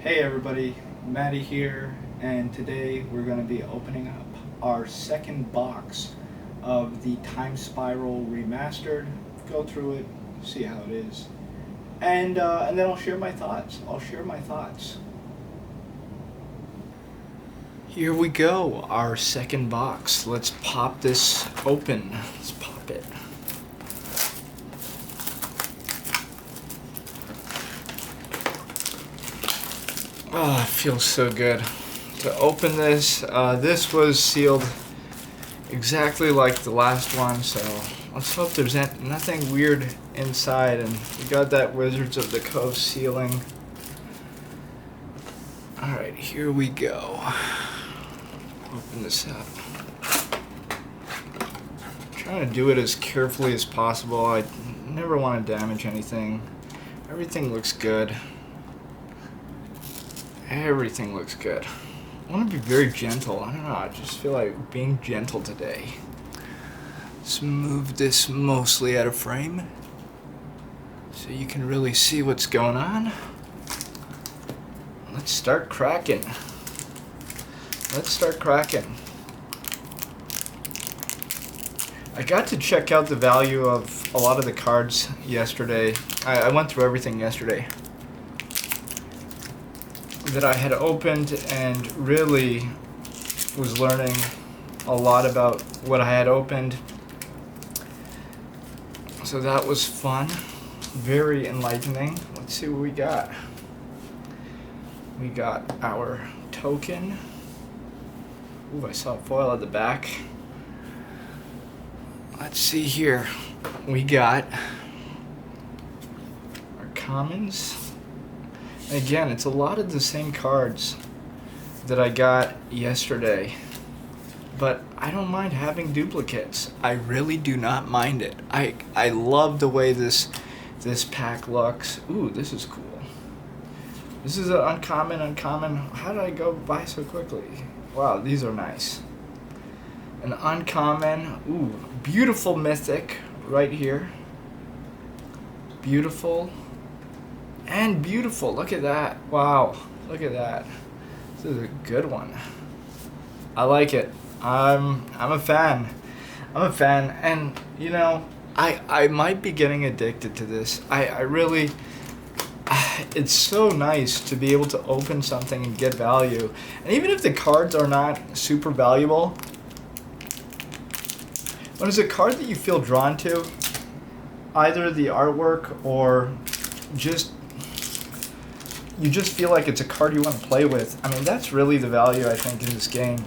Hey everybody, Maddie here, and today we're going to be opening up our second box of the Time Spiral Remastered. Go through it, see how it is, and then I'll share my thoughts. Here we go, our second box. Let's pop this open. Let's pop it. Oh, it feels so good to open this. This was sealed exactly like the last one, so let's hope there's nothing weird inside. And we got that Wizards of the Coast sealing. Alright, here we go. Open this up. Trying to do it as carefully as possible. I never want to damage anything. Everything looks good. Everything looks good. I want to be very gentle. I don't know, I just feel like being gentle today. Let's move this mostly out of frame so you can really see what's going on. Let's start cracking. I got to check out the value of a lot of the cards yesterday. I went through everything yesterday that I had opened and really was learning a lot about what I had opened. So that was fun, very enlightening. Let's see what we got. We got our token. Ooh, I saw foil at the back. Let's see here. We got our commons. Again, it's a lot of the same cards that I got yesterday, but I don't mind having duplicates. I really do not mind it. I love the way this pack looks. Ooh, this is cool. This is an uncommon. How did I go by so quickly? Wow, these are nice. An uncommon. Ooh, beautiful mythic right here. Beautiful. And beautiful. Look at that. Wow. Look at that. This is a good one. I like it. I'm a fan. And you know, I might be getting addicted to this. I really it's so nice to be able to open something and get value. And even if the cards are not super valuable, when it's a card that you feel drawn to, either the artwork or you just feel like it's a card you want to play with. I mean, that's really the value, I think, in this game.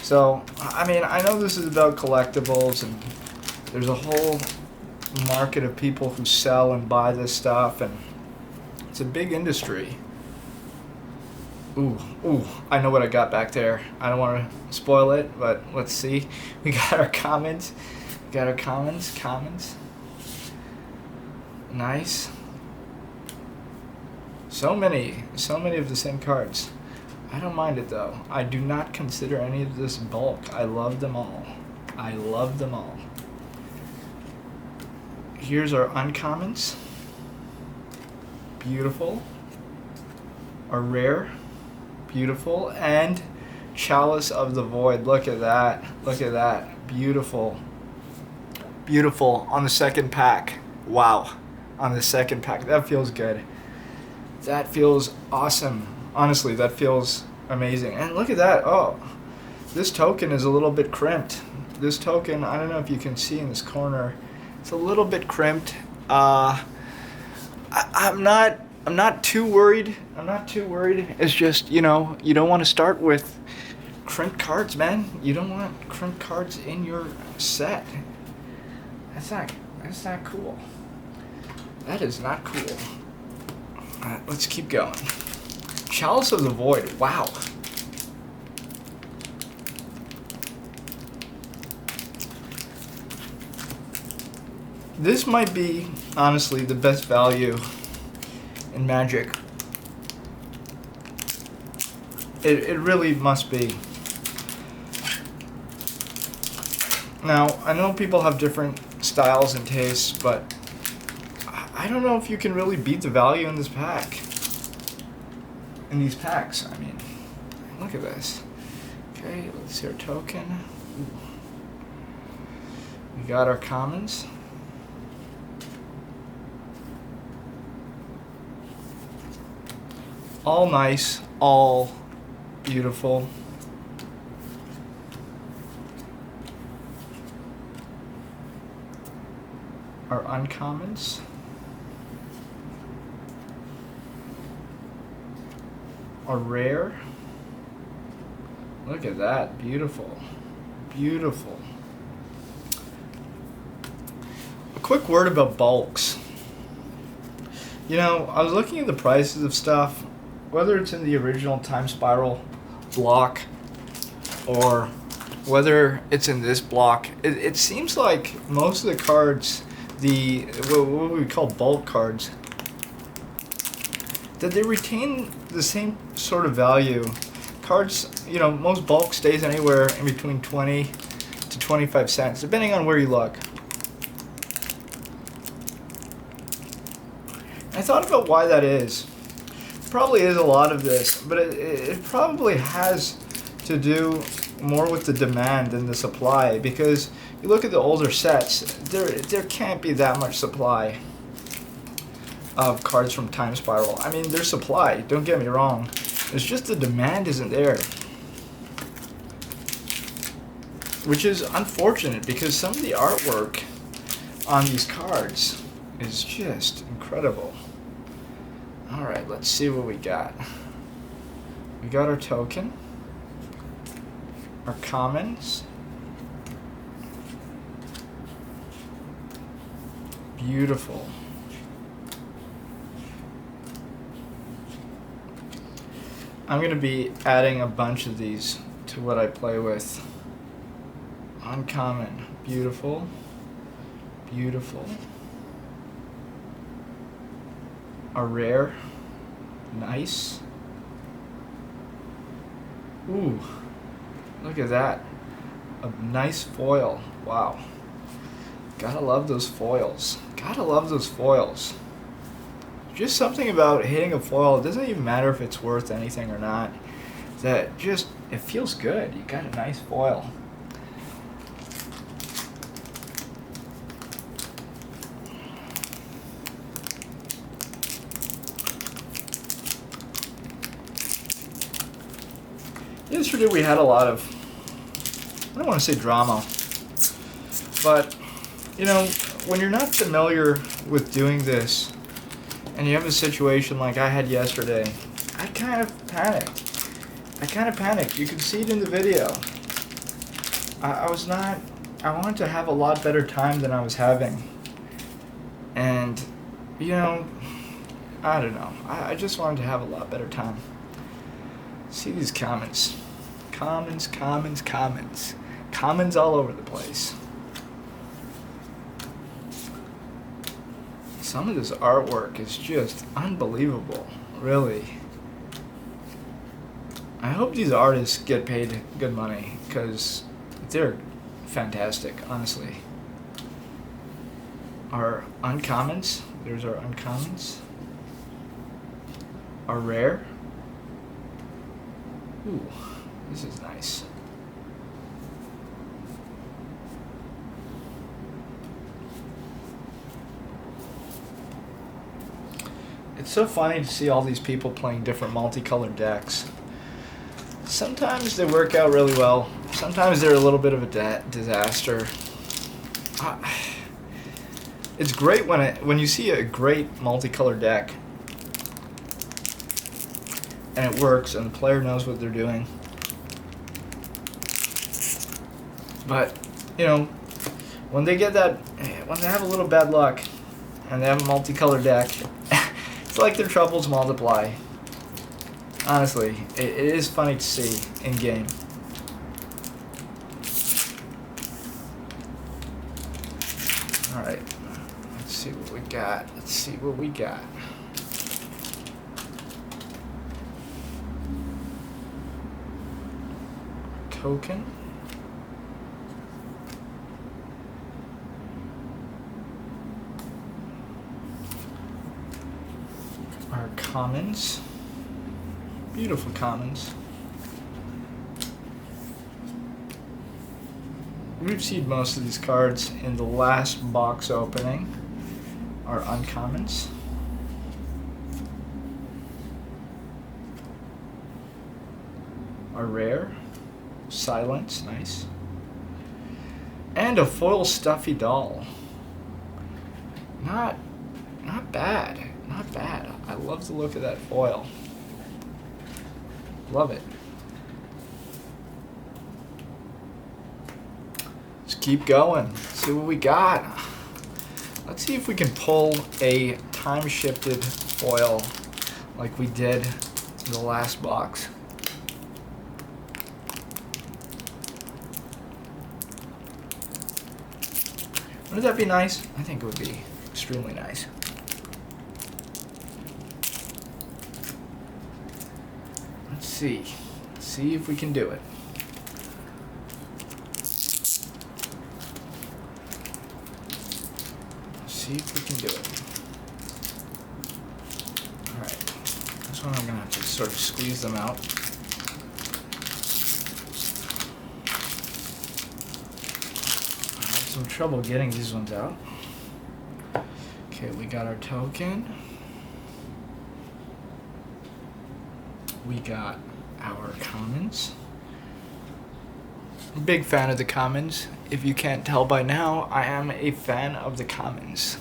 So, I mean, I know this is about collectibles, and there's a whole market of people who sell and buy this stuff, and it's a big industry. Ooh, I know what I got back there. I don't want to spoil it, but let's see. We got our commons. Commons. Nice. So many of the same cards. I don't mind it though. I do not consider any of this bulk. I love them all. Here's our uncommons. Beautiful. Our rare. Beautiful. And Chalice of the Void. Look at that. Beautiful. On the second pack. Wow. On the second pack. That feels good. That feels awesome. Honestly, that feels amazing. And look at that. Oh, this token is a little bit crimped. This token, I don't know if you can see in this corner, it's a little bit crimped. I'm not too worried. It's just, you know, you don't want to start with crimped cards, man. You don't want crimped cards in your set. That's not cool. That is not cool. Let's keep going. Chalice of the Void. Wow. This might be, honestly, the best value in Magic. It really must be. Now, I know people have different styles and tastes, but I don't know if you can really beat the value in this pack. in these packs. I mean, look at this. Okay, let's see our token. Ooh. We got our commons. All nice, all beautiful. Our uncommons. Are rare. Look at that, beautiful, beautiful. A quick word about bulks. You know, I was looking at the prices of stuff, whether it's in the original Time Spiral block or whether it's in this block. It seems like most of the cards, what we call bulk cards, that they retain the same sort of value. Cards, you know, most bulk stays anywhere in between 20 to 25 cents, depending on where you look. I thought about why that is. Probably is a lot of this, but it probably has to do more with the demand than the supply, because you look at the older sets, there can't be that much supply of cards from Time Spiral. I mean, there's supply, don't get me wrong. It's just the demand isn't there. Which is unfortunate, because some of the artwork on these cards is just incredible. Alright, let's see what we got. We got our token. Our commons. Beautiful. I'm going to be adding a bunch of these to what I play with. Uncommon. Beautiful. Beautiful. A rare. Nice. Ooh. Look at that. A nice foil. Wow. Gotta love those foils. Gotta love those foils. Just something about hitting a foil, it doesn't even matter if it's worth anything or not, that just, it feels good. You got a nice foil. Yesterday we had a lot of, I don't want to say drama, but, you know, when you're not familiar with doing this, and you have a situation like I had yesterday, I kind of panicked. You can see it in the video. I wanted to have a lot better time than I was having. And, you know, I don't know. I just wanted to have a lot better time. See these comments. Commons all over the place. Some of this artwork is just unbelievable, really. I hope these artists get paid good money, because they're fantastic, honestly. Our uncommons, there's our uncommons. Our rare. Ooh, this is nice. It's so funny to see all these people playing different multicolored decks. Sometimes they work out really well. Sometimes they're a little bit of a disaster. It's great when you see a great multicolored deck and it works and the player knows what they're doing. But, you know, when they get that, when they have a little bad luck and they have a multicolored deck, it's like their troubles multiply. Honestly, it is funny to see in game. Alright, let's see what we got. Token. Our commons. Beautiful commons. We've seen most of these cards in the last box opening are uncommons. Are rare. Silence, nice. And a foil stuffy doll. Not bad. Not bad. I love the look of that foil. Love it. Let's keep going. See what we got. Let's see if we can pull a time-shifted foil like we did in the last box. Wouldn't that be nice? I think it would be extremely nice. Let's see. Let's see if we can do it. Let's see if we can do it. Alright. This one I'm going to have to sort of squeeze them out. Some trouble getting these ones out. Okay, we got our token. We got our commons. Big fan of the commons. If you can't tell by now, I am a fan of the commons.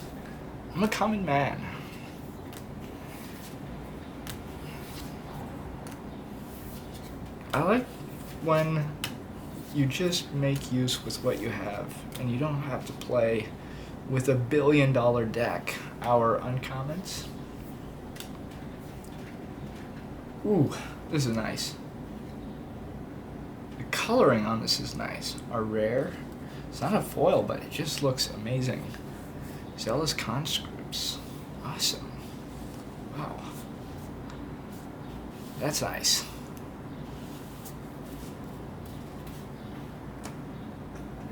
I'm a common man. I like when you just make use with what you have, and you don't have to play with a $1 billion deck. Our uncommons. Ooh, this is nice. The coloring on this is nice. Our rare. It's not a foil, but it just looks amazing. Zealous Conscripts. Awesome. Wow. That's nice.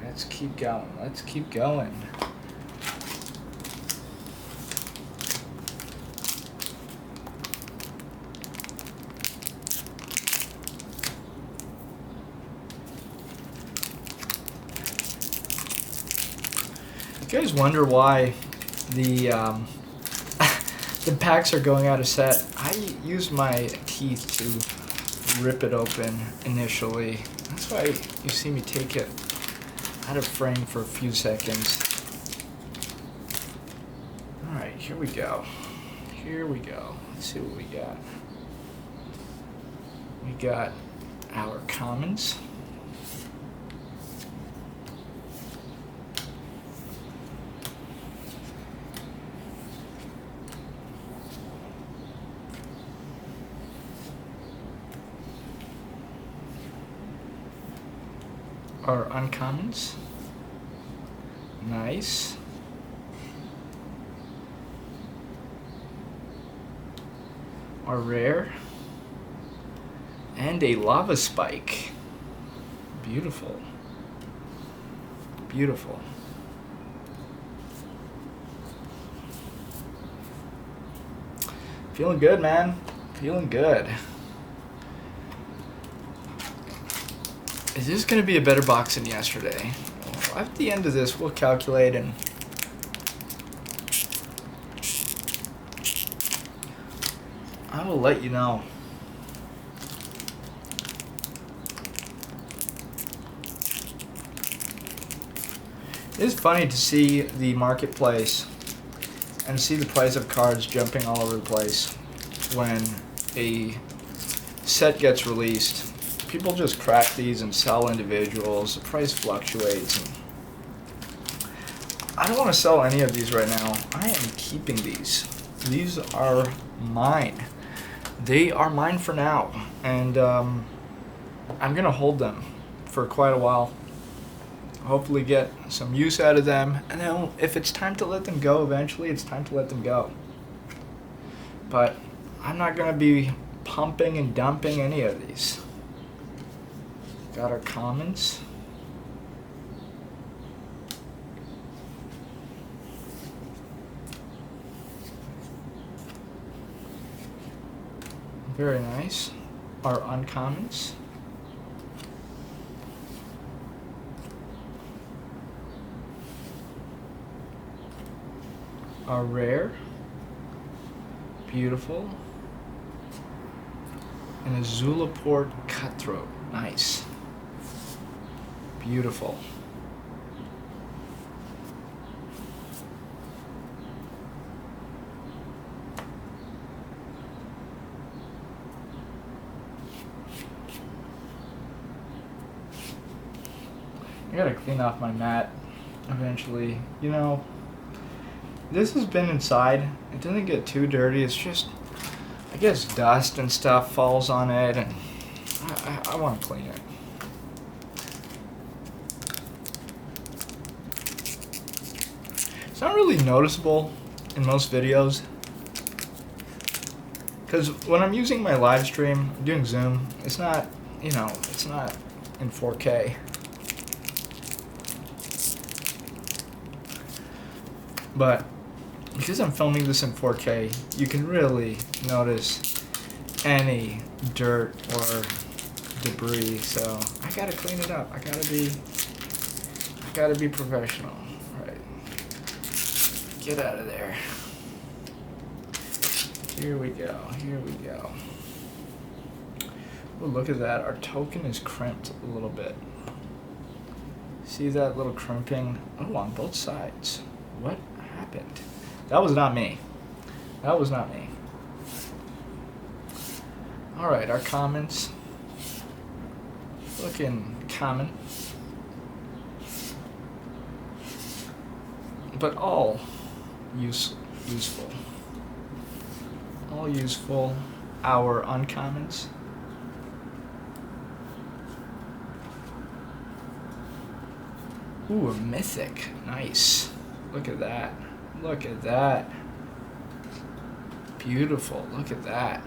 Let's keep going. Let's keep going. You guys wonder why the the packs are going out of set? I use my teeth to rip it open initially. That's why you see me take it out of frame for a few seconds. Alright, here we go. Here we go. Let's see what we got. We got our commons. Our uncommons. Nice. Our rare. And a lava spike. Beautiful. Beautiful. Feeling good, man. Feeling good. Is this going to be a better box than yesterday? Well, at the end of this, we'll calculate and I will let you know. It's funny to see the marketplace and see the price of cards jumping all over the place when a set gets released. People just crack these and sell individuals. The price fluctuates. And I don't want to sell any of these right now. I am keeping these. These are mine. They are mine for now. And I'm going to hold them for quite a while. Hopefully get some use out of them. And then if it's time to let them go eventually, it's time to let them go. But I'm not going to be pumping and dumping any of these. Got our commons. Very nice. our uncommons. Our rare. Beautiful. And a Zulaport Cutthroat. Nice. Beautiful. I gotta clean off my mat eventually. You know, this has been inside. It doesn't get too dirty. It's just, I guess, dust and stuff falls on it, and I want to clean it. It's not really noticeable in most videos, because when I'm using my live stream, I'm doing Zoom, it's not, you know, it's not in 4K. But because I'm filming this in 4K, you can really notice any dirt or debris. So I gotta clean it up. I gotta be professional. All right, get out of there. Here we go. Here we go. Oh, look at that. Our token is crimped a little bit. See that little crimping? Oh, on both sides. What happened? That was not me. That was not me. Alright, our commons. Looking common. But all useful. All useful. Our uncommons. Ooh, a mythic. Nice. Look at that. Look at that. Beautiful. Look at that.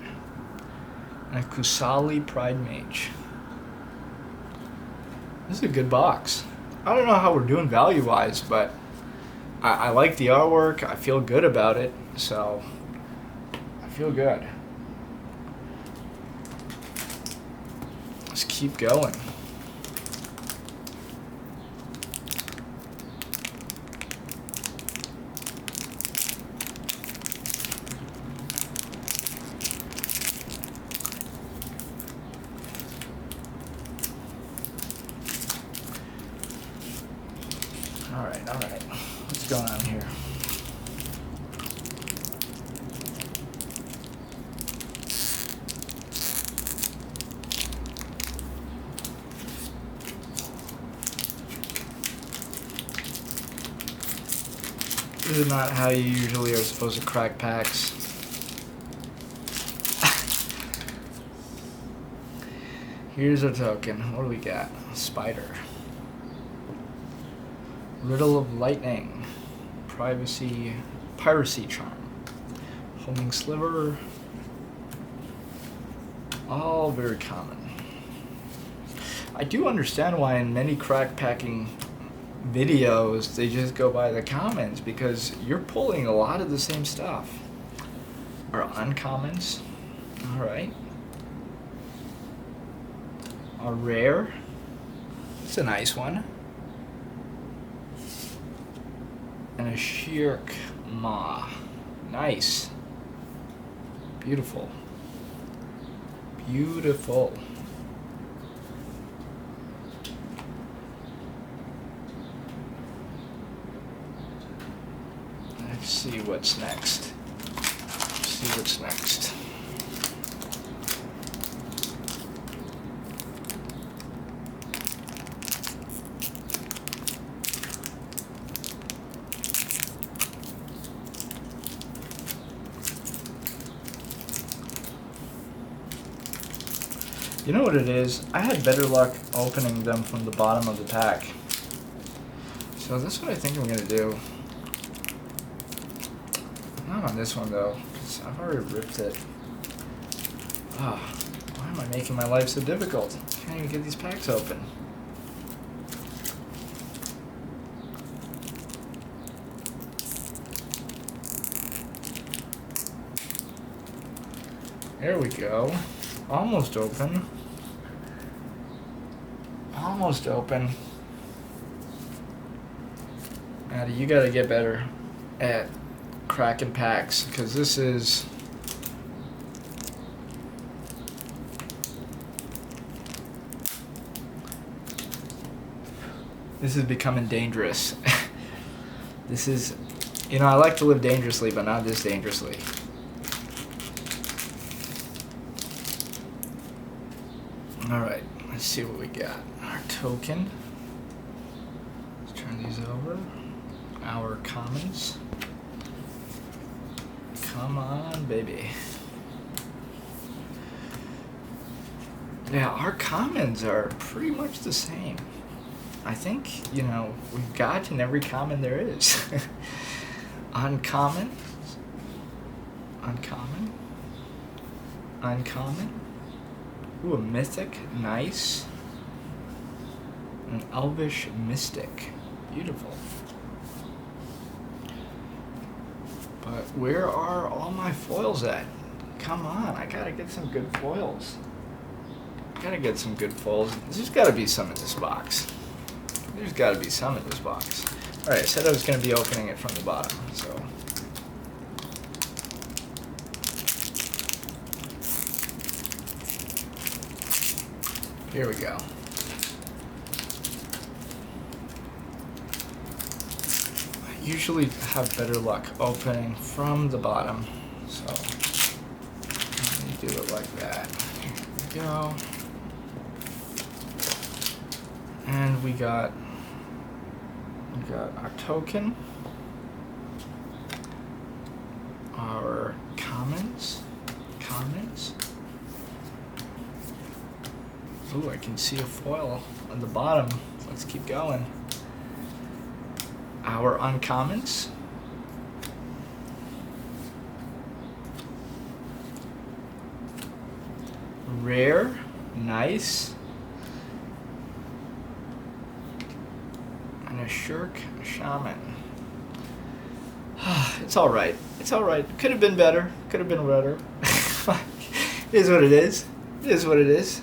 And a Kusali Pride Mage. This is a good box. I don't know how we're doing value-wise, but I like the artwork. I feel good about it, so I feel good. Let's keep going. Alright. What's going on here? This is not how you usually are supposed to crack packs. Here's a token. What do we got? Spider. Riddle of Lightning. Piracy Charm. Homing Sliver. All very common. I do understand why in many crack packing videos they just go by the commons, because you're pulling a lot of the same stuff. Our uncommons. Alright. Our rare. It's a nice one. And a Shirk Ma. Nice. Beautiful. Beautiful. Let's see what's next. Let's see what's next. You know what it is? I had better luck opening them from the bottom of the pack. So that's what I think I'm gonna do. Not on this one though, because I've already ripped it. Why am I making my life so difficult? Can't even get these packs open. There we go. Almost open. Almost open. Maddie, you gotta get better at cracking packs, because this is... This is becoming dangerous. This is... You know, I like to live dangerously, but not this dangerously. Alright, let's see what we got. Our token. Let's turn these over. Our commons. Come on, baby. Yeah, our commons are pretty much the same. I think, you know, we've gotten every common there is. Uncommon. Uncommon. Uncommon. Ooh, a mythic. Nice. An elvish mystic. Beautiful. But where are all my foils at? Come on, I gotta get some good foils. Gotta get some good foils. There's gotta be some in this box. There's gotta be some in this box. Alright, I said I was gonna be opening it from the bottom, so. Here we go. I usually have better luck opening from the bottom, so let me do it like that. Here we go. And we got our token, our commons. Ooh, I can see a foil on the bottom. Let's keep going. Our uncommons. Rare, nice. And a Shirk Shaman. It's alright. It's alright. Could have been better. Could have been better. It is what it is. It is what it is.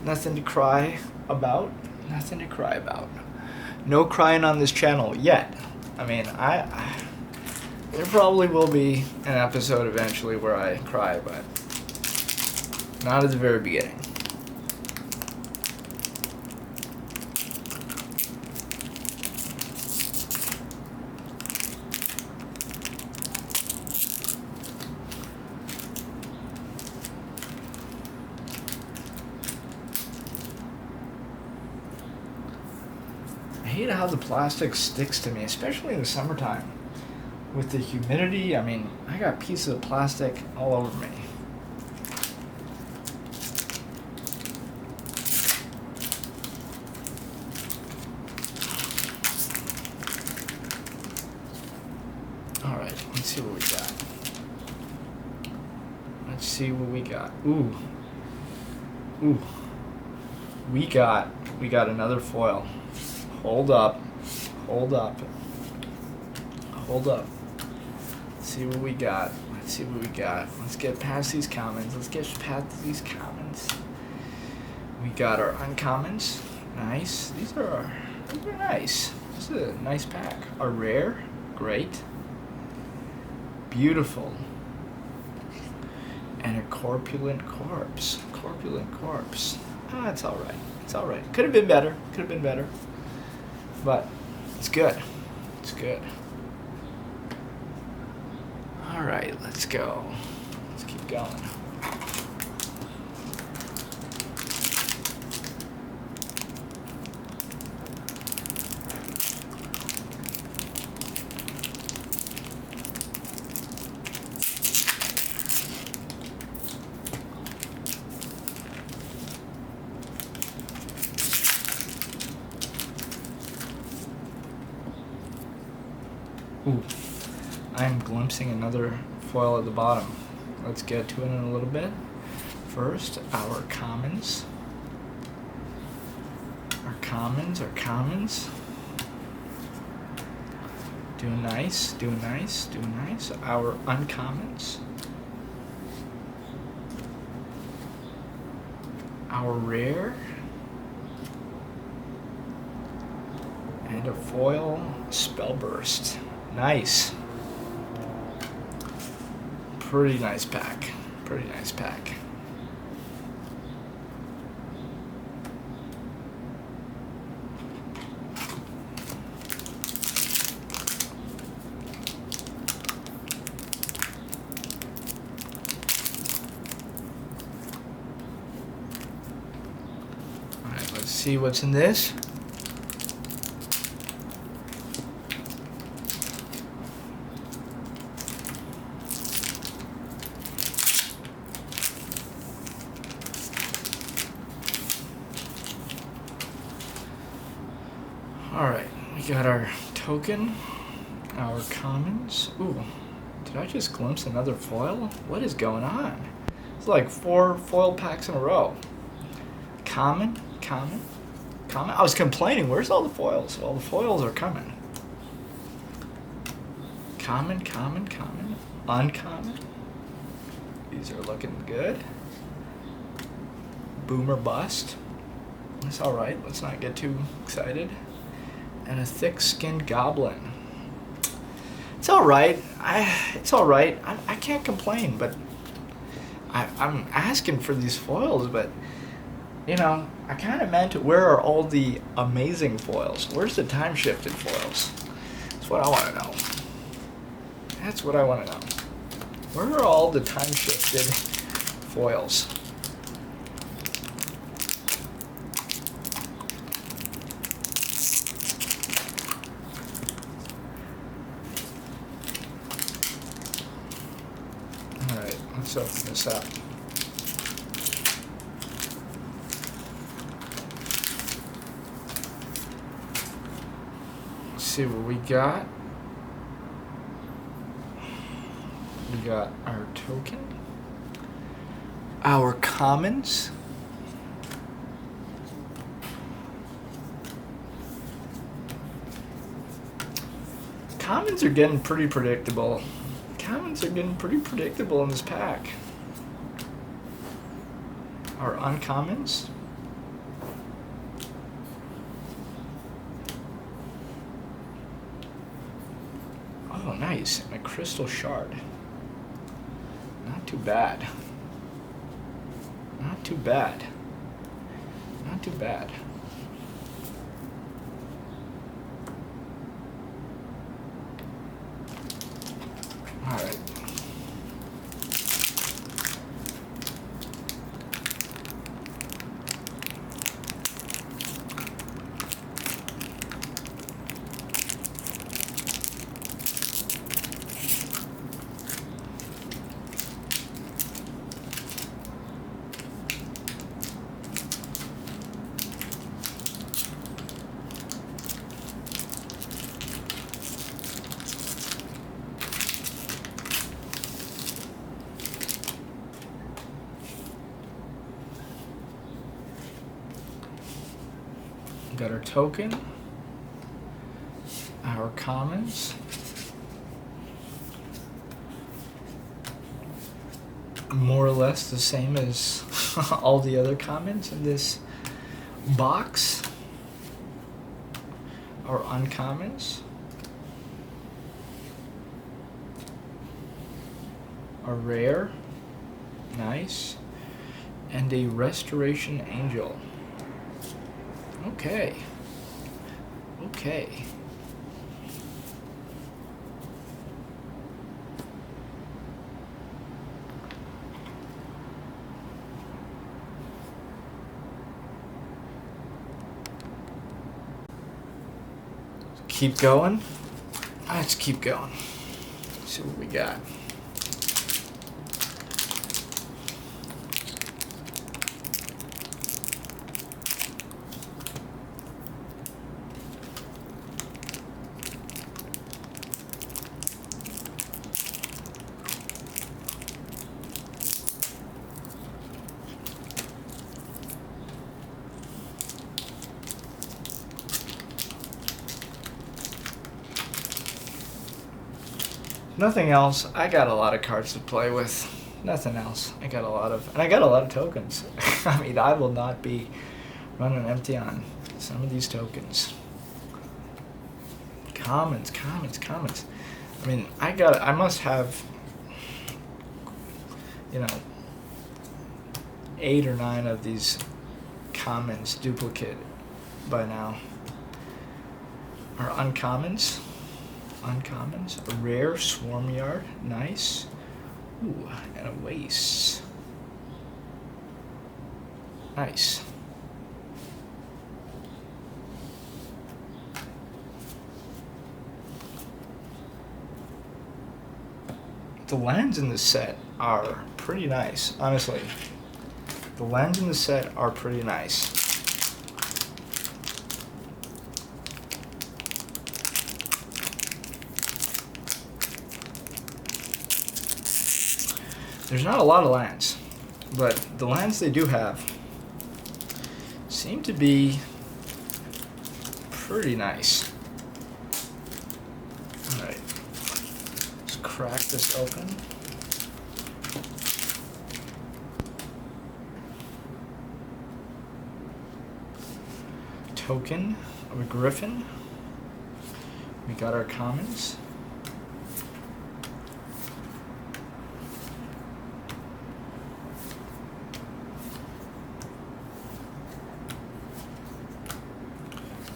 Nothing to cry about. Nothing to cry about. No crying on this channel yet. I mean, there probably will be an episode eventually where I cry, but not at the very beginning. I hate how the plastic sticks to me, especially in the summertime. With the humidity, I mean, I got pieces of plastic all over me. Alright, let's see what we got. Let's see what we got. Ooh. Ooh. We got another foil. Hold up. Hold up. Hold up. Let's see what we got. Let's see what we got. Let's get past these commons. Let's get past these commons. We got our uncommons. Nice. These are nice. This is a nice pack. Our rare. Great. Beautiful. And a corpulent corpse. Corpulent corpse. Ah, it's alright. It's alright. Could have been better. Could have been better. But it's good. It's good. Alright, let's go. Let's keep going. Ooh, I'm glimpsing another foil at the bottom. Let's get to it in a little bit. First, our commons. Our commons. Doing nice, doing nice, doing nice. Our uncommons. Our rare. And a foil Spellburst. Nice. Pretty nice pack. Pretty nice pack. Alright, let's see what's in this. Alright, we got our token, our commons. Ooh, did I just glimpse another foil? What is going on? It's like 4 foil packs in a row. Common. I was complaining, where's all the foils? Well, the foils are coming. Common. Uncommon. These are looking good. Boomer bust. That's alright, let's not get too excited. And a thick-skinned goblin. It's alright. It's alright. I can't complain, but I'm asking for these foils, but, you know, I kind of meant, where are all the amazing foils? Where's the time-shifted foils? That's what I want to know. That's what I want to know. Where are all the time-shifted foils? Let's open this up. Let's see what we got. We got our token, our commons, commons are getting pretty predictable. Commons are getting pretty predictable in this pack. Our uncommons. Oh, nice. And a crystal shard. Not too bad. Not too bad. Not too bad. Alright. Got our token, our commons, more or less the same as all the other commons in this box, our uncommons, a rare, nice, and a restoration angel. Okay. Okay. Keep going. Let's keep going. See what we got. Nothing else. I got a lot of cards to play with. nothing else. I got a lot of tokens. I mean, I will not be running empty on some of these tokens. Commons. I mean, I must have, 8 or 9 of these commons duplicate by now. Or uncommons. A rare swarm yard, nice. Ooh, and a waste. Nice. The lands in this set are pretty nice, honestly. The lands in the set are pretty nice. There's not a lot of lands, but the lands they do have seem to be pretty nice. Alright, let's crack this open. Token of a griffin. We got our commons.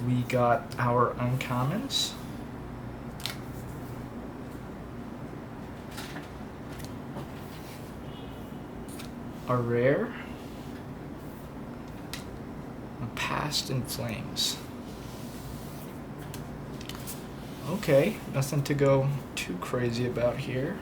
We got our uncommons. A rare. A past in flames. Okay, nothing to go too crazy about here.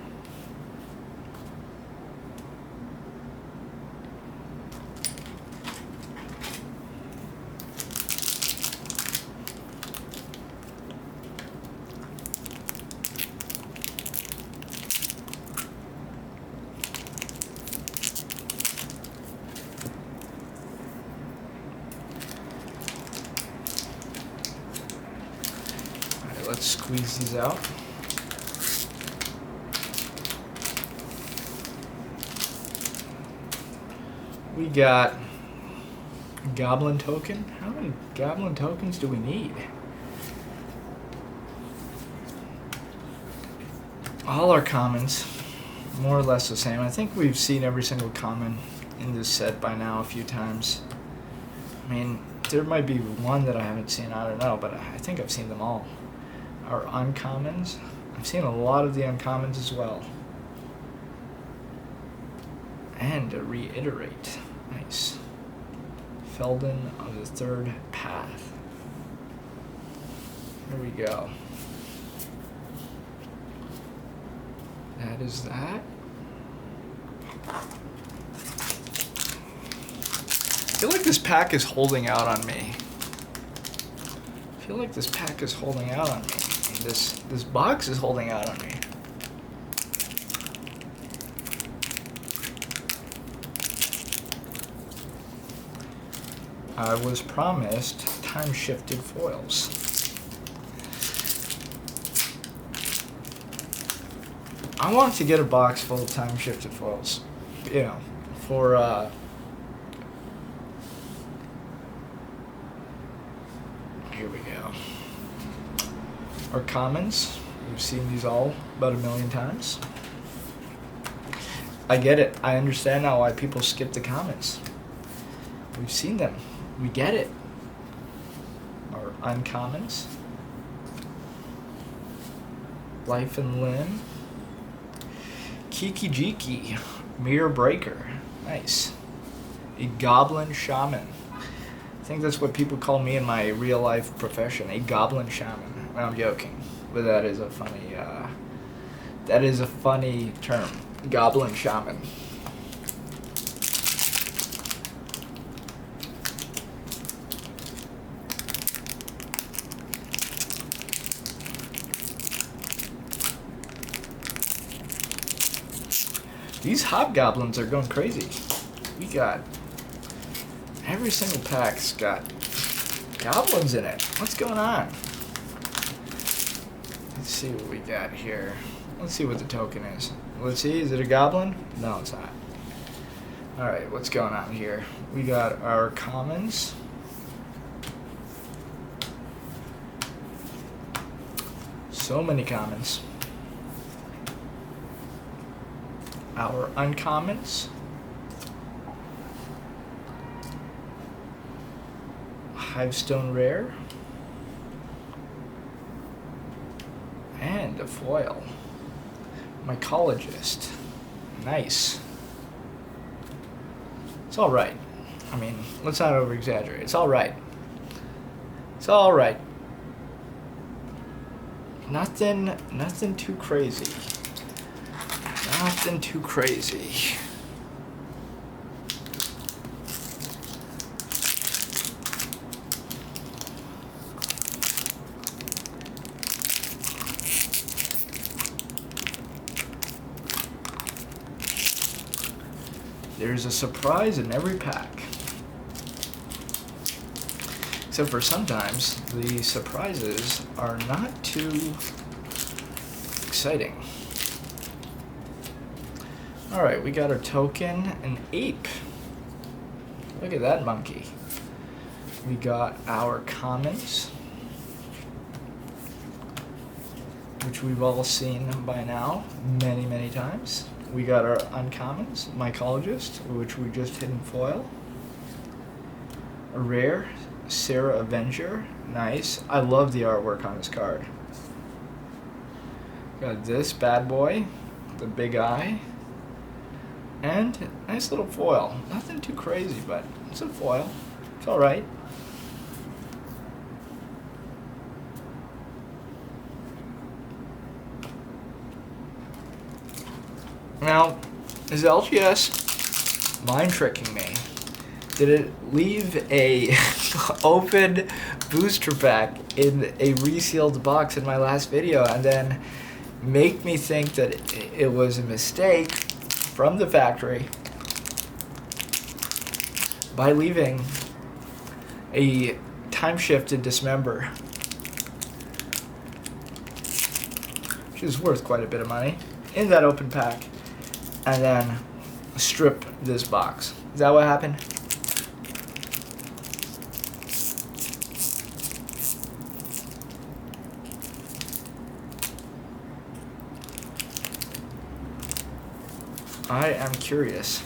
Let's squeeze these out. We got goblin token. How many goblin tokens do we need? All our commons, more or less the same. I think we've seen every single common in this set by now a few times. I mean, there might be one that I haven't seen, I don't know, but I think I've seen them all. Our uncommons. I've seen a lot of the uncommons as well. And a reiterate. Nice. Felden of the Third Path. Here we go. That is that. I feel like this pack is holding out on me. This box is holding out on me. I was promised time-shifted foils. I want to get a box full of time-shifted foils. For here we go. Our commons. We've seen these all about 1,000,000 times. I get it. I understand now why people skip the commons. We've seen them. We get it. Our uncommons. Life and Limb. Kiki Jiki. Mirror Breaker. Nice. A Goblin Shaman. I think that's what people call me in my real life profession. A Goblin Shaman. I'm joking, but that is a funny term. Goblin Shaman. These hobgoblins are going crazy. We got every single pack's got goblins in it. What's going on? Let's see what we got here. Let's see what the token is. Let's see, is it a goblin? No, it's not. Alright, what's going on here? We got our commons. So many commons. Our uncommons. Hivestone rare. And a foil. Mycologist. Nice. It's alright. I mean, let's not over exaggerate. It's alright. It's alright. Nothing too crazy. Nothing too crazy. There's a surprise in every pack. Except for sometimes the surprises are not too exciting. Alright, we got our token, an ape. Look at that monkey. We got our commons, which we've all seen by now many, many times. We got our uncommons, Mycologist, which we just hit in foil. A rare, Sarah Avenger, nice. I love the artwork on this card. Got this bad boy, the big eye, and nice little foil. Nothing too crazy, but it's a foil. It's alright. Now, is LGS mind tricking me? Did it leave a open booster pack in a resealed box in my last video and then make me think that it was a mistake from the factory by leaving a time-shifted dismember, which is worth quite a bit of money, in that open pack, and then strip this box? Is that what happened? I am curious.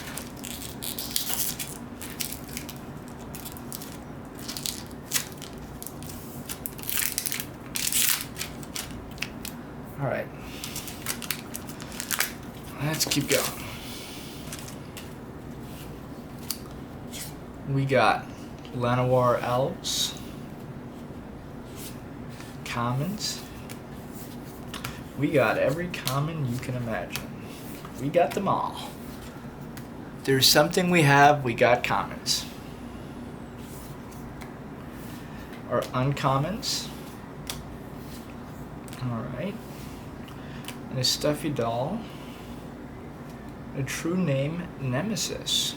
All right. Let's keep going. We got Llanowar Elves, commons. We got every common you can imagine. We got them all. There's something we have, we got commons. Our uncommons. Alright. And a stuffy doll. A true name, Nemesis.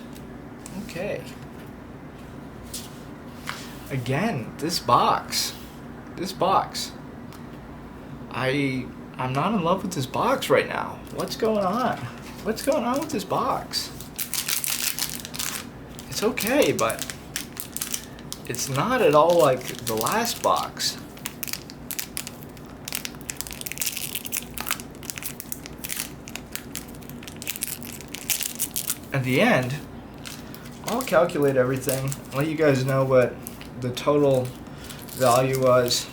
Okay. Again, this box. I'm not in love with this box right now. What's going on? What's going on with this box? It's okay, but it's not at all like the last box. At the end, I'll calculate everything, let you guys know what the total value was,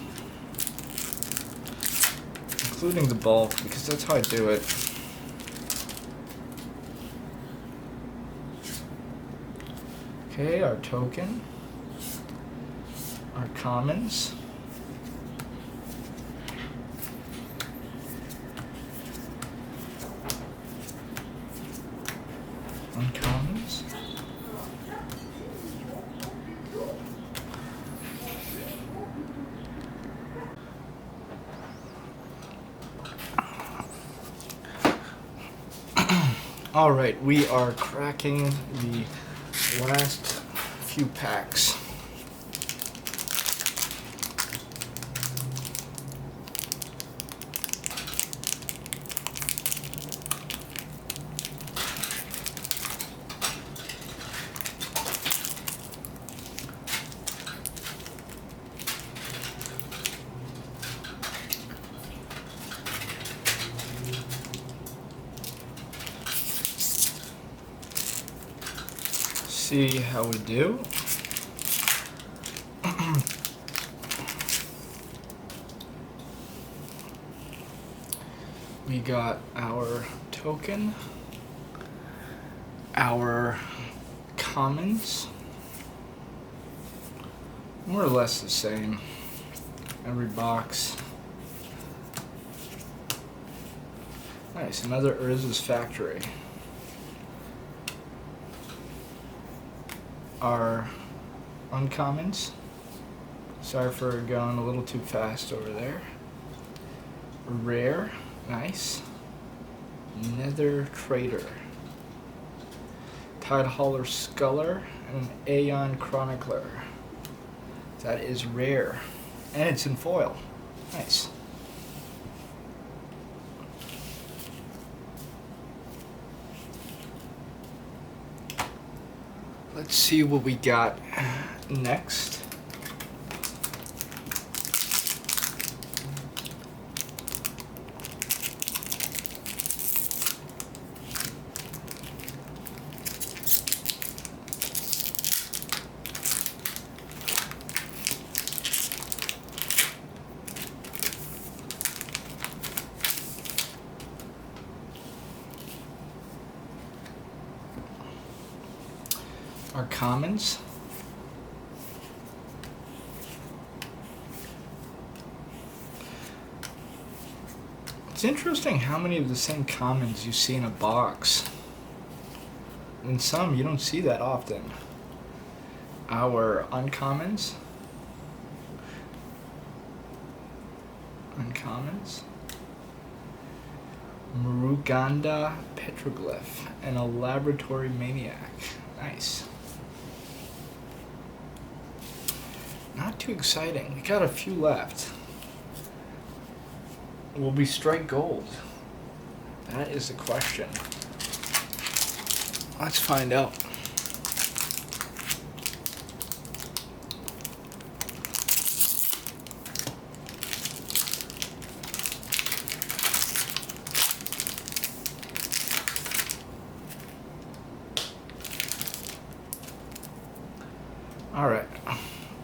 including the bulk, because that's how I do it. Okay, our token, our commons, uncommons, all right, we are cracking the last few packs. see how we do. We got our token, our commons, more or less the same, every box. Nice, another Urza's Factory. Our uncommons. Sorry for going a little too fast over there. Rare, nice. Nether Trader. Tidehauler Sculler and an Aeon Chronicler. That is rare. And it's in foil. Nice. Let's see what we got next. Our commons. It's interesting how many of the same commons you see in a box. In some, you don't see that often. Our uncommons. Uncommons. Muruganda Petroglyph and a Laboratory Maniac. Nice. Not too exciting. We got a few left. Will we strike gold? That is the question. Let's find out. All right.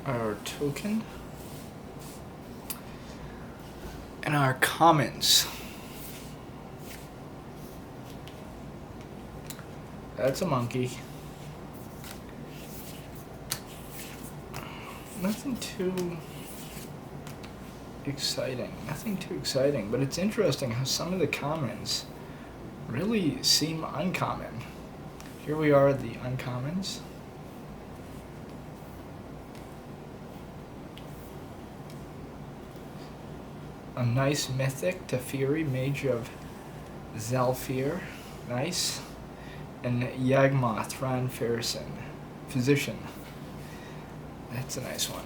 Our token and our commons. That's a monkey. Nothing too exciting. Nothing too exciting, but it's interesting how some of the commons really seem uncommon. Here we are at the uncommons. A nice mythic, Teferi, Mage of Zalfir, nice. And Yagmoth, Ron Farrison, Physician. That's a nice one.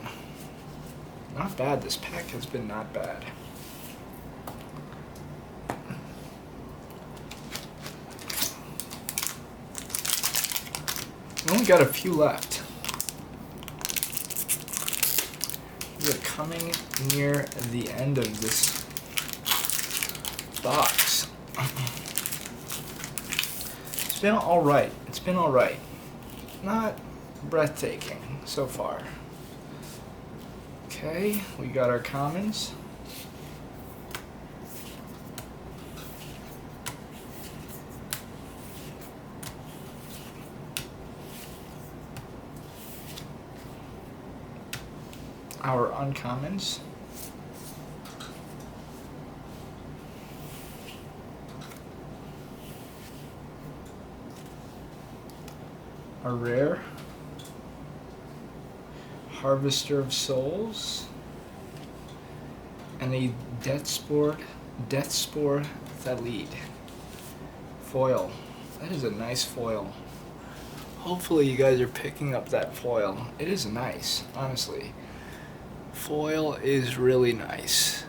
Not bad, this pack has been not bad. We only got a few left. We are coming near the end of this box. It's been alright. It's been alright. Not breathtaking so far. Okay, we got our commons. Our uncommons. Our rare. Harvester of Souls. And a Deathspore Thalid. Foil. That is a nice foil. Hopefully you guys are picking up that foil. It is nice, honestly. Foil is really nice.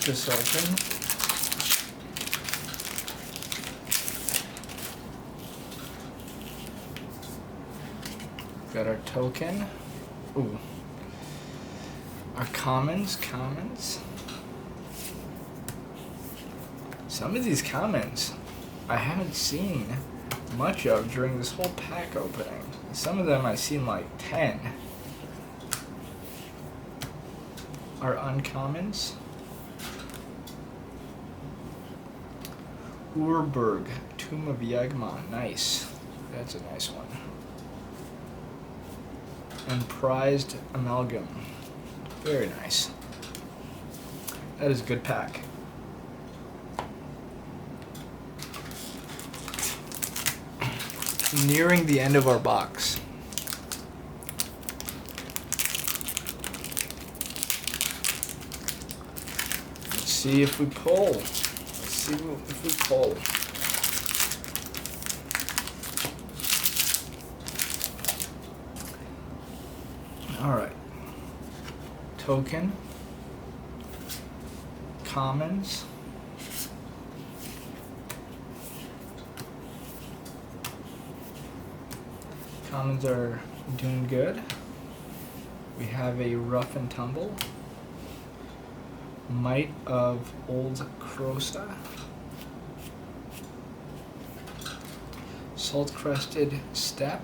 crack this open. Got our token. Ooh. Our commons. Some of these commons I haven't seen much of during this whole pack opening. Some of them I've seen like 10. Our uncommons. Urberg, Tomb of Yagma. Nice. That's a nice one. And Prized Amalgam. Very nice. That is a good pack. Nearing the end of our box. Let's see if we pull. Let's see if we pull. All right. Token. Commons. Commons are doing good. We have a Rough and Tumble. Might of Old Crosta. Salt Crested Steppe.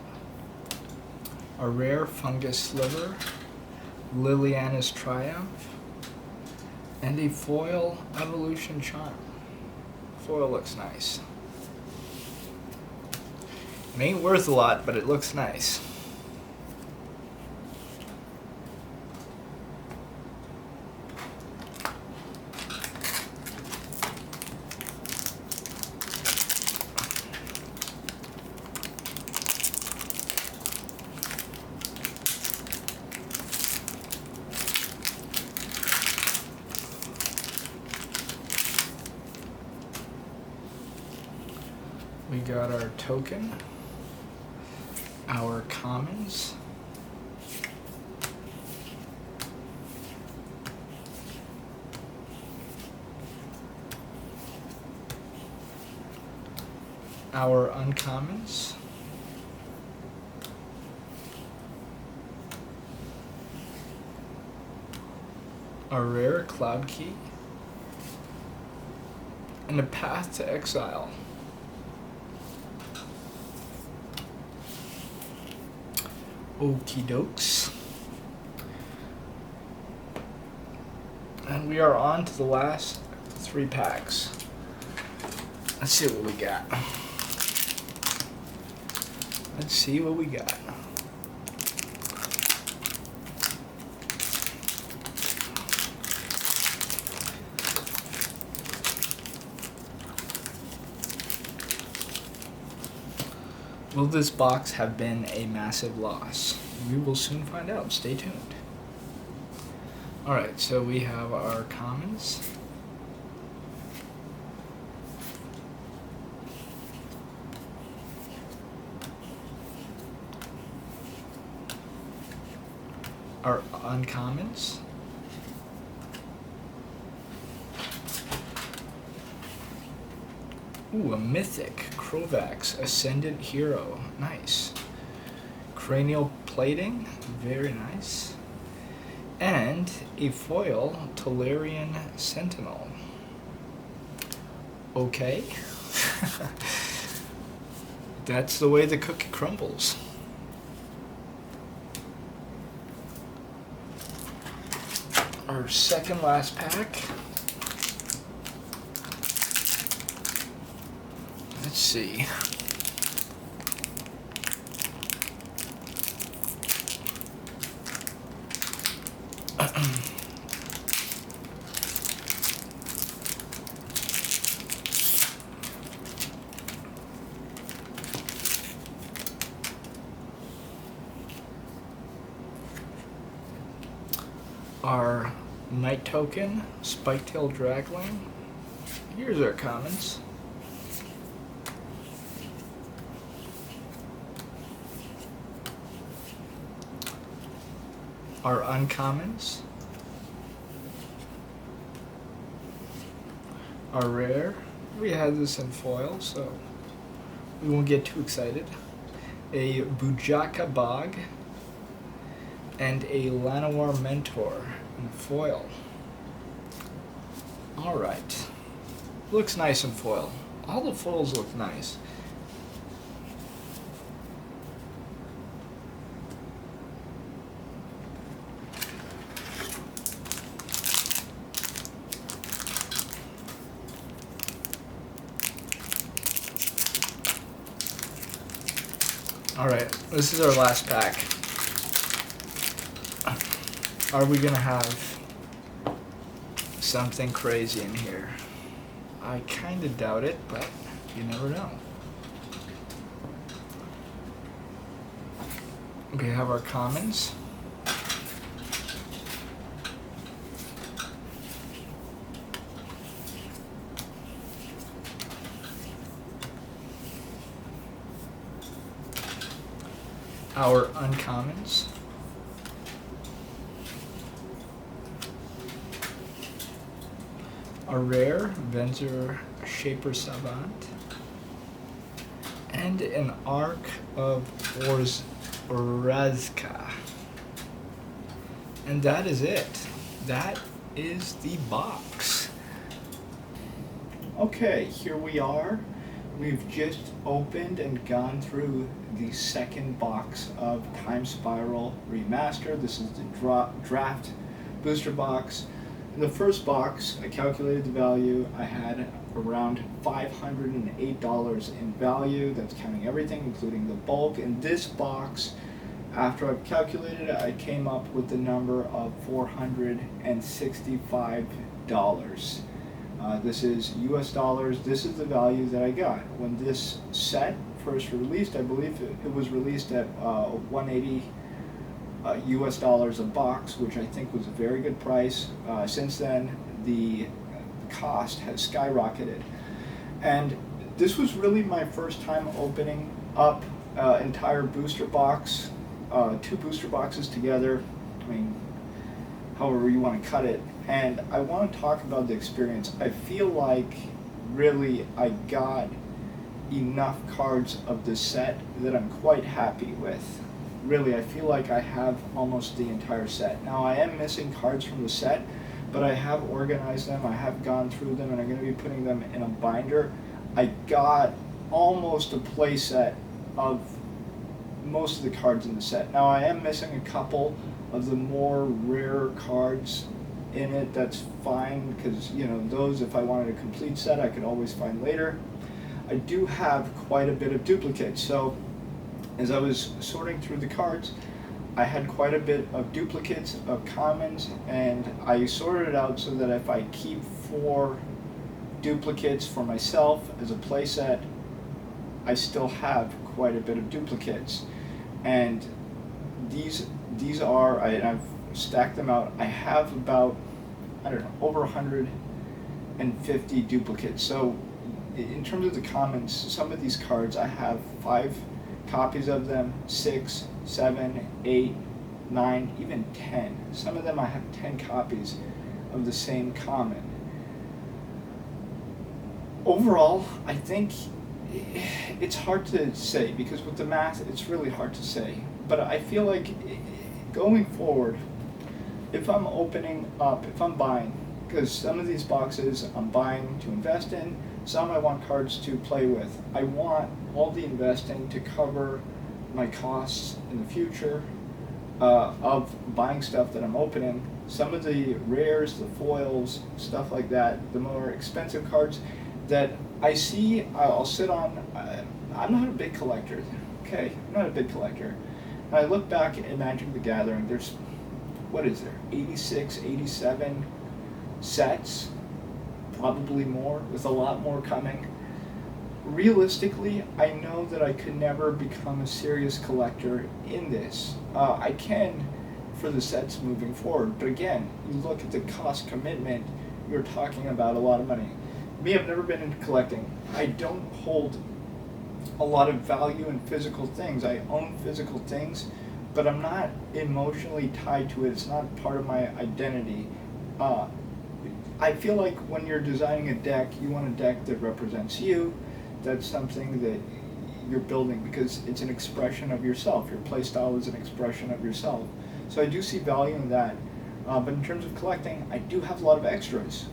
A rare Fungus Sliver. Liliana's Triumph. And a foil Evolution Charm. Foil looks nice. It ain't worth a lot, but it looks nice. We got our token. Our commons, our uncommons, a rare Cloud Key, and a Path to Exile. Okie dokes. And we are on to the last 3 packs. Let's see what we got. Let's see what we got. Will this box have been a massive loss? We will soon find out. Stay tuned. Alright, so we have our commons. Our uncommons. Ooh, a mythic Krovax Ascendant Hero. Nice. Cranial Plating. Very nice. And a foil Tolarian Sentinel. Okay. That's the way the cookie crumbles. Our second last pack. Let's see. Our Night Token, Spiketail Dragling. Here's our commons. Our uncommons. Our rare, we had this in foil, so we won't get too excited. A Bujaka Bog and a Llanowar Mentor in foil. Alright. Looks nice in foil. All the foils look nice. Alright, this is our last pack. Are we gonna have something crazy in here? I kinda doubt it, but you never know. We have our commons. Our uncommons. A rare Venser Shaper Savant. And an Arc of Orazka. And that is it. That is the box. Okay, here we are. We've just opened and gone through the second box of Time Spiral Remastered. This is the draft booster box. In the first box, I calculated the value. I had around $508 in value. That's counting everything, including the bulk. In this box, after I've calculated it, I came up with the number of $465. This is US dollars. This is the value that I got. When this set first released, I believe it was released at 180 US dollars a box, which I think was a very good price. Since then, the cost has skyrocketed. And this was really my first time opening up entire booster box, two booster boxes together. I mean, however you want to cut it. And I want to talk about the experience. I feel like really I got enough cards of this set that I'm quite happy with. Really, I feel like I have almost the entire set. Now, I am missing cards from the set, but I have organized them, I have gone through them, and I'm going to be putting them in a binder. I got almost a play set of most of the cards in the set. Now, I am missing a couple of the more rare cards in it. That's fine, because you know, those, if I wanted a complete set, I could always find later. I do have quite a bit of duplicates, so as I was sorting through the cards, I had quite a bit of duplicates of commons, and I sorted it out so that if I keep 4 duplicates for myself as a playset, I still have quite a bit of duplicates. And these are, I've stacked them out. I have about, I don't know, over 150 duplicates. So in terms of the commons, some of these cards I have 5 copies of them, 6, 7, 8, 9, even 10. Some of them I have 10 copies of the same common. Overall, I think it's hard to say, because with the math, it's really hard to say. But I feel like going forward, if I'm opening up, if I'm buying, because some of these boxes I'm buying to invest in, some I want cards to play with. I want all the investing to cover my costs in the future of buying stuff that I'm opening. Some of the rares, the foils, stuff like that, the more expensive cards that I see, I'll sit on. I'm not a big collector, okay? I'm not a big collector. And I look back at Magic the Gathering, there's, what is there, 86, 87 sets? Probably more, with a lot more coming. Realistically, I know that I could never become a serious collector in this. I can for the sets moving forward, but again, you look at the cost commitment, you're talking about a lot of money. Me, I've never been into collecting. I don't hold a lot of value in physical things. I own physical things, but I'm not emotionally tied to it. It's not part of my identity. I feel like when you're designing a deck, you want a deck that represents you. That's something that you're building because it's an expression of yourself. Your play style is an expression of yourself. So I do see value in that. But in terms of collecting, I do have a lot of extras.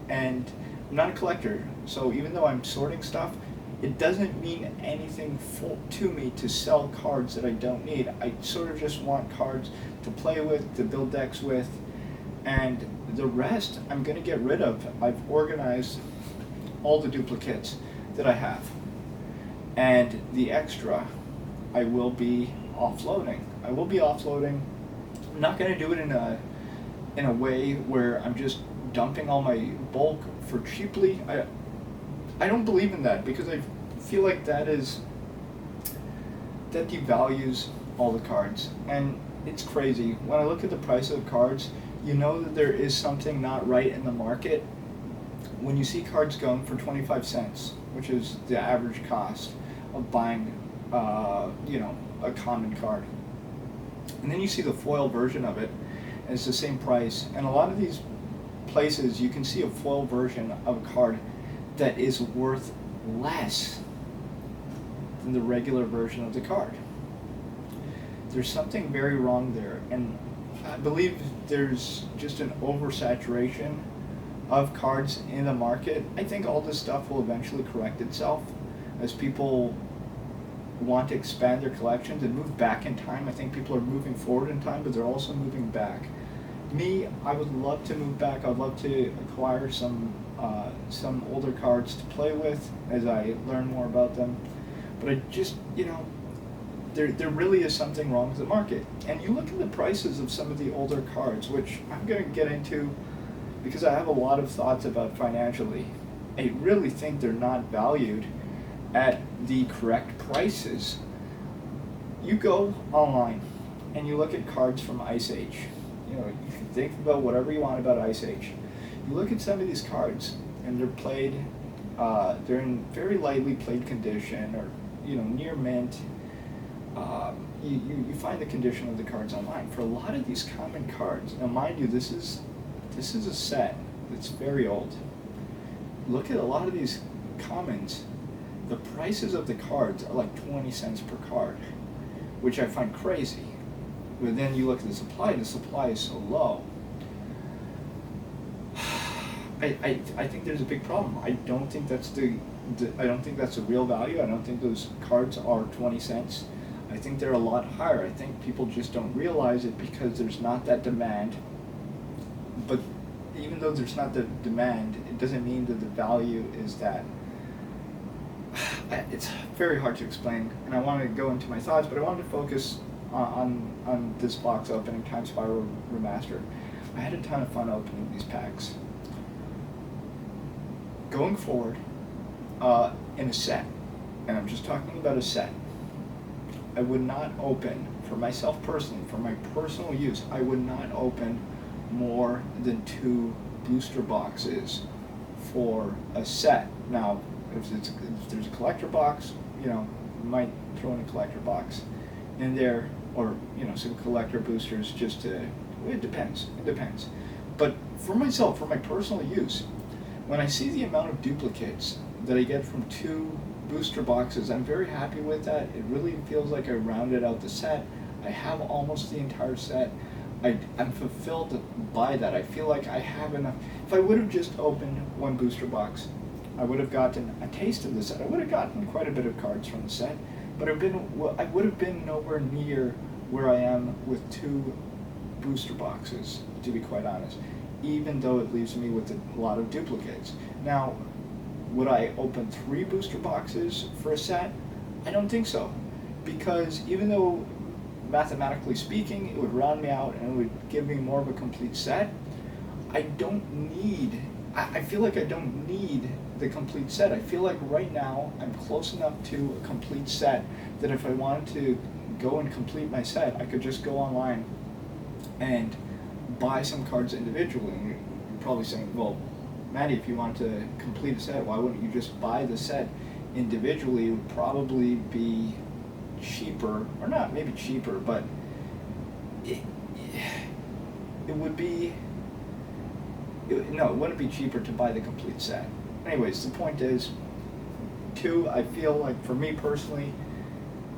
And I'm not a collector, so even though I'm sorting stuff, it doesn't mean anything to me to sell cards that I don't need. I sort of just want cards to play with, to build decks with, and the rest I'm going to get rid of. I've organized all the duplicates that I have, and the extra I will be offloading. I'm not going to do it in a way where I'm just dumping all my bulk for cheaply. I don't believe in that because I feel like that devalues all the cards, and it's crazy. When I look at the price of the cards, you know that there is something not right in the market when you see cards going for 25 cents, which is the average cost of buying a common card. And then you see the foil version of it, and it's the same price. And a lot of these places you can see a foil version of a card that is worth less than the regular version of the card. There's something very wrong there, and I believe there's just an oversaturation of cards in the market. I think all this stuff will eventually correct itself as people want to expand their collections and move back in time. I think people are moving forward in time, but they're also moving back. Me, I would love to move back. I'd love to acquire some older cards to play with as I learn more about them. But I just, there really is something wrong with the market. And you look at the prices of some of the older cards, which I'm going to get into because I have a lot of thoughts about financially. I really think they're not valued at the correct prices. You go online and you look at cards from Ice Age. You can think about whatever you want about Ice Age. You look at some of these cards and they're played, they're in very lightly played condition or near mint. You find the condition of the cards online. For a lot of these common cards, now mind you, this is a set that's very old. Look at a lot of these commons. The prices of the cards are like 20 cents per card, which I find crazy. But then you look at the supply is so low. I think there's a big problem. I don't think that's the real value. I don't think those cards are 20 cents. I think they're a lot higher. I think people just don't realize it because there's not that demand. But even though there's not the demand, it doesn't mean that the value is that. It's very hard to explain, and I want to go into my thoughts, but I wanted to focus on this box opening, Time Spiral Remastered. I had a ton of fun opening these packs. Going forward, in a set, and I'm just talking about a set, I would not open, for myself personally, for my personal use, I would not open more than 2 booster boxes for a set. Now, if there's a collector box, you might throw in a collector box in there, or some collector boosters just to. It depends. But for myself, for my personal use, when I see the amount of duplicates that I get from 2 booster boxes, I'm very happy with that. It really feels like I rounded out the set. I have almost the entire set. I'm fulfilled by that. I feel like I have enough. If I would have just opened 1 booster box, I would have gotten a taste of the set. I would have gotten quite a bit of cards from the set, but I would have been nowhere near where I am with 2 booster boxes, to be quite honest, even though it leaves me with a lot of duplicates. Now, would I open 3 booster boxes for a set? I don't think so, because even though mathematically speaking it would round me out and it would give me more of a complete set, I feel like I don't need the complete set. I feel like right now I'm close enough to a complete set that if I wanted to go and complete my set, I could just go online and buy some cards individually. And you're probably saying, well, Maddie, if you want to complete a set, why wouldn't you just buy the set individually? It would probably be cheaper, or not maybe cheaper, but it would be no, it wouldn't be cheaper to buy the complete set. Anyways, the point is, 2, I feel like, for me personally,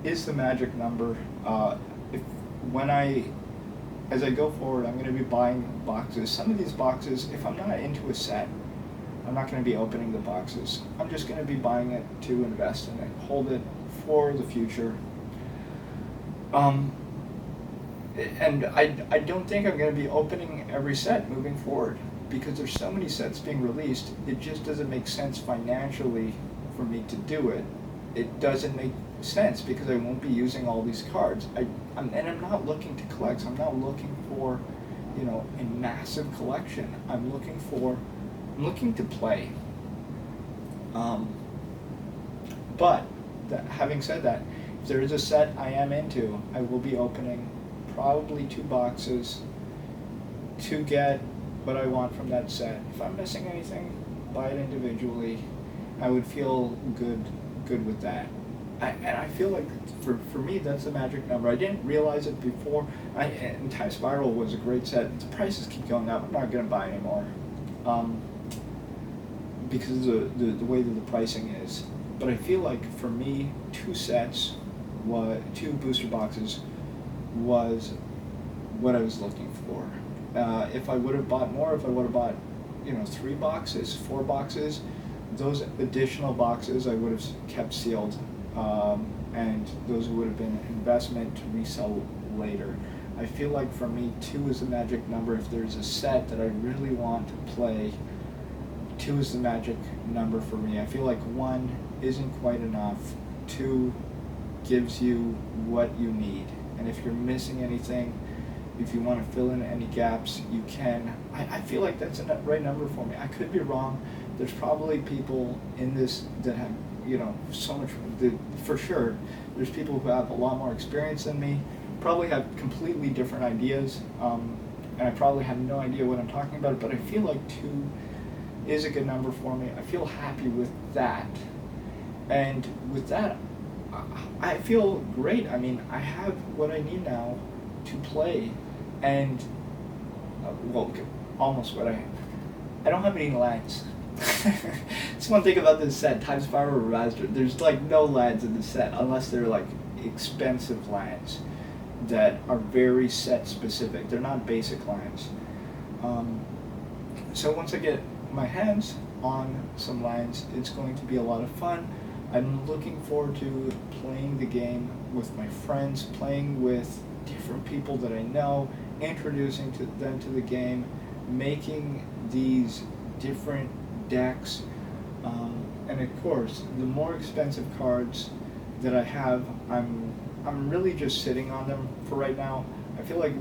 is the magic number. If when as I go forward, I'm going to be buying boxes. Some of these boxes, if I'm not into a set, I'm not going to be opening the boxes. I'm just going to be buying it to invest in it, hold it for the future. And I don't think I'm going to be opening every set moving forward, because there's so many sets being released. It just doesn't make sense financially for me to do it. It doesn't make sense because I won't be using all these cards. I'm not looking to collect. I'm not looking for, a massive collection. I'm looking to play. But having said that, if there is a set I am into, I will be opening probably 2 boxes to get what I want from that set. If I'm missing anything, buy it individually. I would feel good with that. And I feel like for me, that's the magic number. I didn't realize it before. And Time Spiral was a great set. The prices keep going up. I'm not going to buy anymore because of the way that the pricing is. But I feel like for me, 2 sets, 2 booster boxes was what I was looking for. If I would have bought more, if I would have bought 3 boxes, 4 boxes, those additional boxes I would have kept sealed. And those would have been investment to resell later. I feel like for me, 2 is the magic number. If there's a set that I really want to play, 2 is the magic number for me. I feel like 1 isn't quite enough. 2 gives you what you need. And if you're missing anything, if you want to fill in any gaps, you can. I feel like that's the right number for me. I could be wrong. There's probably people in this that have so much, for sure, there's people who have a lot more experience than me, probably have completely different ideas, and I probably have no idea what I'm talking about, but I feel like 2 is a good number for me. I feel happy with that, and with that, I feel great. I mean, I have what I need now to play, and, almost what I have. I don't have any lands. That's one thing about this set, Time Spiral Remastered. There's no lands in the set unless they're expensive lands that are very set specific. They're not basic lands. So once I get my hands on some lands, it's going to be a lot of fun. I'm looking forward to playing the game with my friends, playing with different people that I know, introducing them to the game, making these different decks, and of course, the more expensive cards that I have, I'm really just sitting on them for right now. I feel like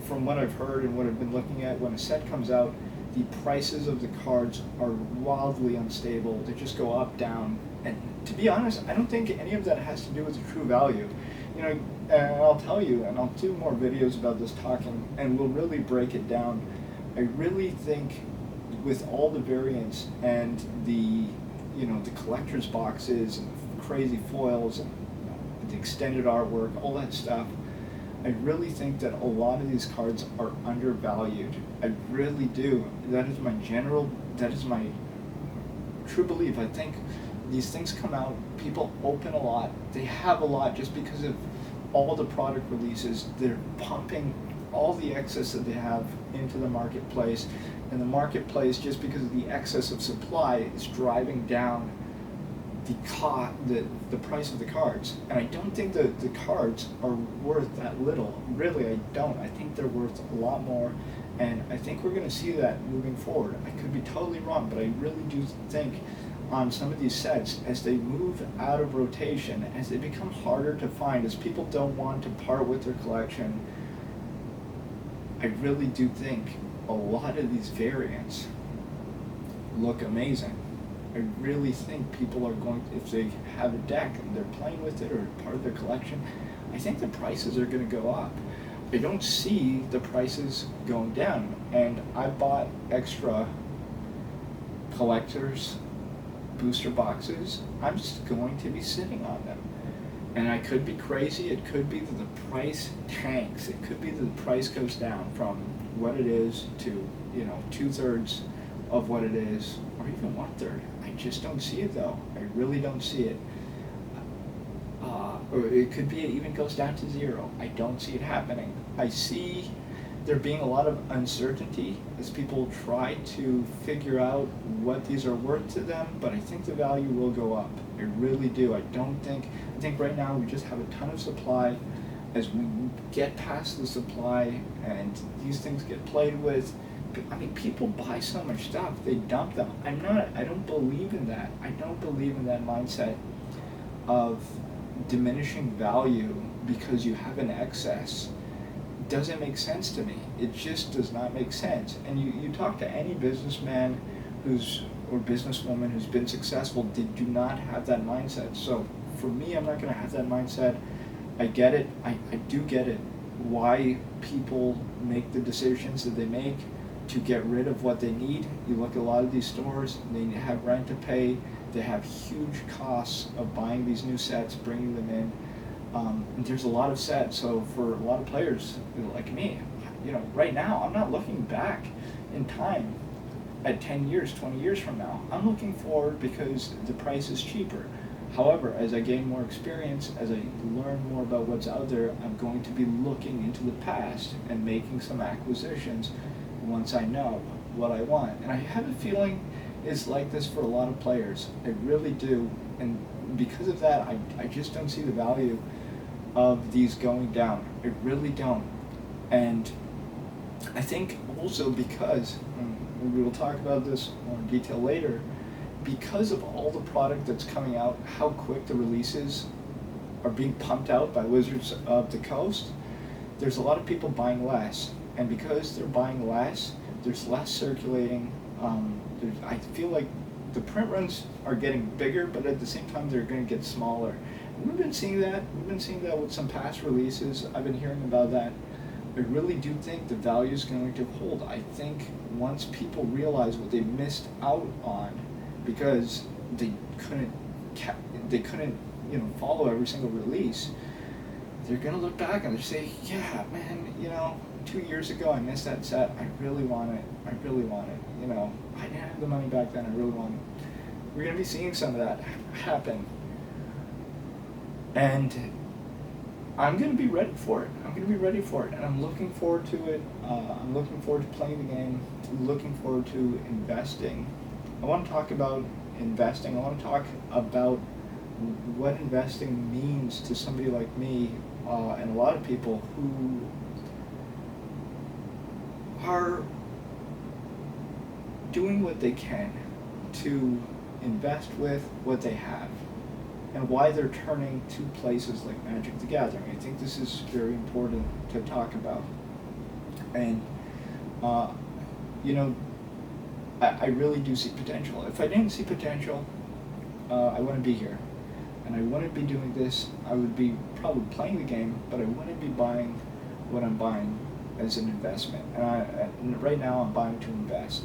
from what I've heard and what I've been looking at, when a set comes out, the prices of the cards are wildly unstable. They just go up, down, and to be honest, I don't think any of that has to do with the true value. And I'll tell you, and I'll do more videos about this talking, and we'll really break it down. I really think with all the variants and the collector's boxes and crazy foils and the extended artwork, all that stuff, I really think that a lot of these cards are undervalued. I really do. That is my true belief. I think these things come out, people open a lot, they have a lot just because of all the product releases. They're pumping all the excess that they have into the marketplace, and the marketplace, just because of the excess of supply, is driving down the price of the cards. And I don't think that the cards are worth that little. Really, I don't. I think they're worth a lot more, and I think we're going to see that moving forward. I could be totally wrong, but I really do think on some of these sets, as they move out of rotation, as they become harder to find, as people don't want to part with their collection, I really do think a lot of these variants look amazing. I really think people are going, if they have a deck and they're playing with it or part of their collection, I think the prices are going to go up. I don't see the prices going down, and I bought extra collectors booster boxes. I'm just going to be sitting on them. And I could be crazy. It could be that the price tanks. It could be that the price goes down from what it is to 2/3 of what it is, or even 1/3. I just don't see it though. I really don't see it. Or it could be it even goes down to 0. I don't see it happening. I see there being a lot of uncertainty as people try to figure out what these are worth to them, but I think the value will go up. I really do. I think right now we just have a ton of supply. As we get past the supply and these things get played with, I mean, people buy so much stuff, they dump them. I don't believe in that. I don't believe in that mindset of diminishing value because you have an excess. It doesn't make sense to me. It just does not make sense. And you talk to any businessman or businesswoman who's been successful, they do not have that mindset. So for me, I'm not going to have that mindset. I get it. I do get it. Why people make the decisions that they make to get rid of what they need. You look at a lot of these stores, they have rent to pay. They have huge costs of buying these new sets, bringing them in. And there's a lot of sets. So for a lot of players like me, right now, I'm not looking back in time at 10 years, 20 years from now. I'm looking forward because the price is cheaper. However, as I gain more experience, as I learn more about what's out there, I'm going to be looking into the past and making some acquisitions once I know what I want. And I have a feeling it's like this for a lot of players. I really do. And because of that, I just don't see the value of these going down. I really don't. And I think also because, and we will talk about this more in detail later, because of all the product that's coming out, how quick the releases are being pumped out by Wizards of the Coast, there's a lot of people buying less. And because they're buying less, there's less circulating. I feel like the print runs are getting bigger, but at the same time they're going to get smaller. And we've been seeing that. We've been seeing that with some past releases. I've been hearing about that. I really do think the value is going to hold. I think once people realize what they missed out on because they couldn't follow every single release, they're going to look back and they say, yeah, man, 2 years ago I missed that set. I really want it. I didn't have the money back then. I really want it. We're going to be seeing some of that happen. And I'm going to be ready for it. And I'm looking forward to it. I'm looking forward to playing the game. Looking forward to investing. I want to talk about investing. I want to talk about what investing means to somebody like me and a lot of people who are doing what they can to invest with what they have, and why they're turning to places like Magic the Gathering. I think this is very important to talk about. And, I really do see potential. If I didn't see potential, I wouldn't be here. And I wouldn't be doing this. I would be probably playing the game, but I wouldn't be buying what I'm buying as an investment. And right now I'm buying to invest.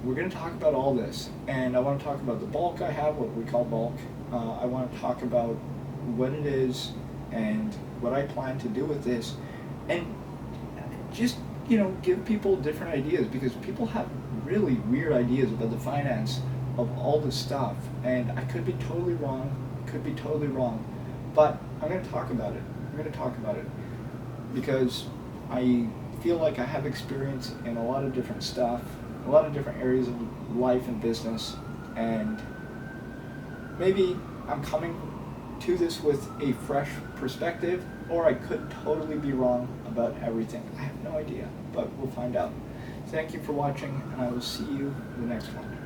We're going to talk about all this, and I want to talk about the bulk I have, what we call bulk. I want to talk about what it is and what I plan to do with this, and just give people different ideas, because people have really weird ideas about the finance of all this stuff, and I could be totally wrong, but I'm going to talk about it. Because I feel like I have experience in a lot of different stuff, a lot of different areas of life and business, and maybe I'm coming to this with a fresh perspective, or I could totally be wrong about everything. I have no idea, but we'll find out. Thank you for watching, and I will see you in the next one.